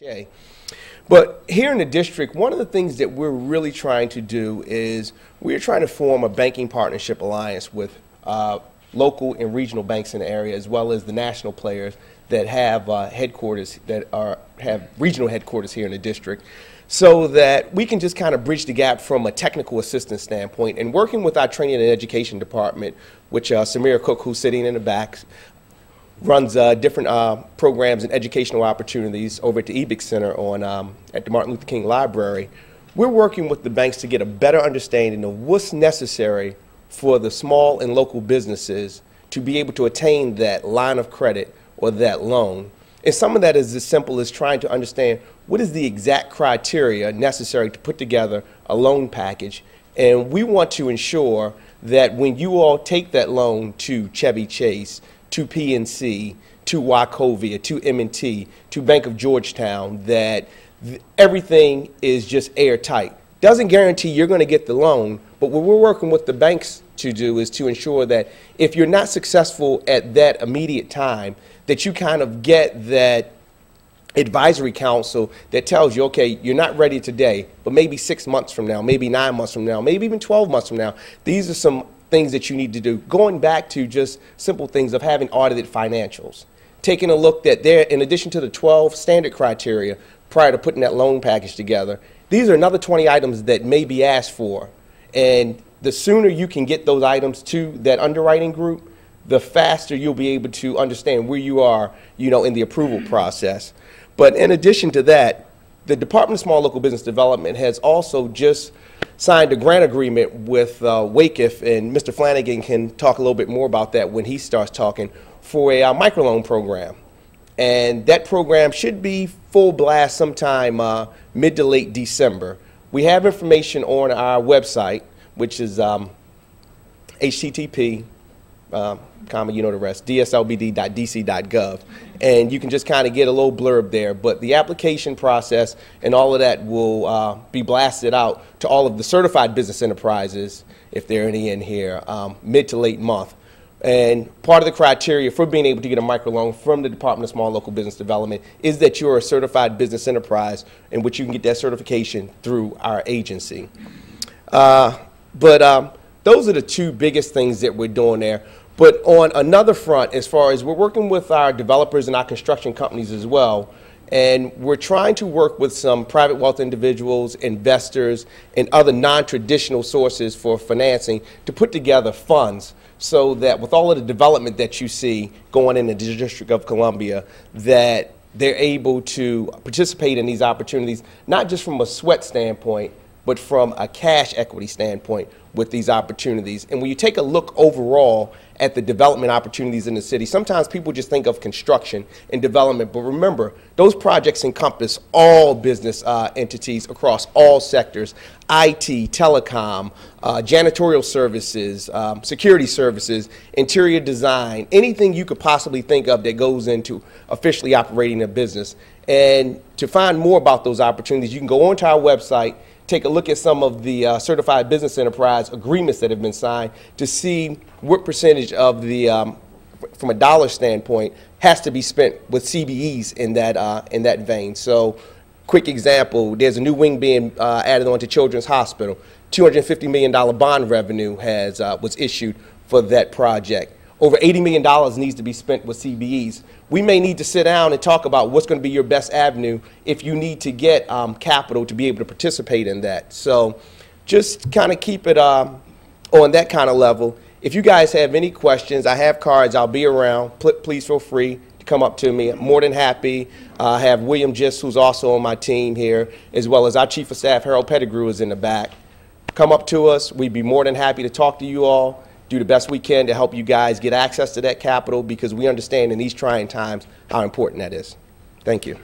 Okay. But here in the district, one of the things that we're really trying to do is we're trying to form a banking partnership alliance with local and regional banks in the area, as well as the national players that have headquarters have regional headquarters here in the district, so that we can just kind of bridge the gap from a technical assistance standpoint. And working with our training and education department, which Samira Cook, who's sitting in the back, runs different programs and educational opportunities over at the EBIC Center at the Martin Luther King Library. We're working with the banks to get a better understanding of what's necessary for the small and local businesses to be able to attain that line of credit or that loan. And some of that is as simple as trying to understand what is the exact criteria necessary to put together a loan package. And we want to ensure that when you all take that loan to Chevy Chase, to PNC, to Wachovia, to M&T, to Bank of Georgetown, that everything is just airtight. Doesn't guarantee you're going to get the loan, but what we're working with the banks to do is to ensure that if you're not successful at that immediate time, that you kind of get that advisory council that tells you, okay, you're not ready today, but maybe 6 months from now, maybe 9 months from now, maybe even 12 months from now, these are some things that you need to do. Going back to just simple things of having audited financials, taking a look that there, in addition to the 12 standard criteria prior to putting that loan package together, these are another 20 items that may be asked for. And the sooner you can get those items to that underwriting group, the faster you'll be able to understand where you are, in the approval process. But in addition to that, the Department of Small Local Business Development has also just signed a grant agreement with WACF, and Mr. Flanagan can talk a little bit more about that when he starts talking, for a microloan program. And that program should be full blast sometime mid to late December. We have information on our website, which is http the rest, dslbd.dc.gov, and you can just kind of get a little blurb there. But the application process and all of that will be blasted out to all of the certified business enterprises, if there are any in here, mid to late month. And part of the criteria for being able to get a microloan from the Department of Small Local Business Development is that you're a certified business enterprise, in which you can get that certification through our agency. Those are the two biggest things that we're doing there. But on another front, as far as we're working with our developers and our construction companies as well, and we're trying to work with some private wealth individuals, investors, and other non-traditional sources for financing to put together funds so that with all of the development that you see going in the District of Columbia, that they're able to participate in these opportunities, not just from a sweat standpoint, but from a cash equity standpoint with these opportunities. And when you take a look overall at the development opportunities in the city, sometimes people just think of construction and development, but remember, those projects encompass all business entities across all sectors: IT, telecom, janitorial services, security services, interior design, anything you could possibly think of that goes into officially operating a business. And to find more about those opportunities, you can go onto our website, take a look at some of the certified business enterprise agreements that have been signed to see what percentage of the, from a dollar standpoint, has to be spent with CBEs in that vein. So, quick example: there's a new wing being added on to Children's Hospital. $250 million bond revenue was issued for that project. Over $80 million needs to be spent with CBEs. We may need to sit down and talk about what's going to be your best avenue if you need to get capital to be able to participate in that. So just kind of keep it on that kind of level. If you guys have any questions, I have cards. I'll be around. Please feel free to come up to me. I'm more than happy. I have William Gist, who's also on my team here, as well as our Chief of Staff, Harold Pettigrew, is in the back. Come up to us. We'd be more than happy to talk to you all, do the best we can to help you guys get access to that capital, because we understand in these trying times how important that is. Thank you.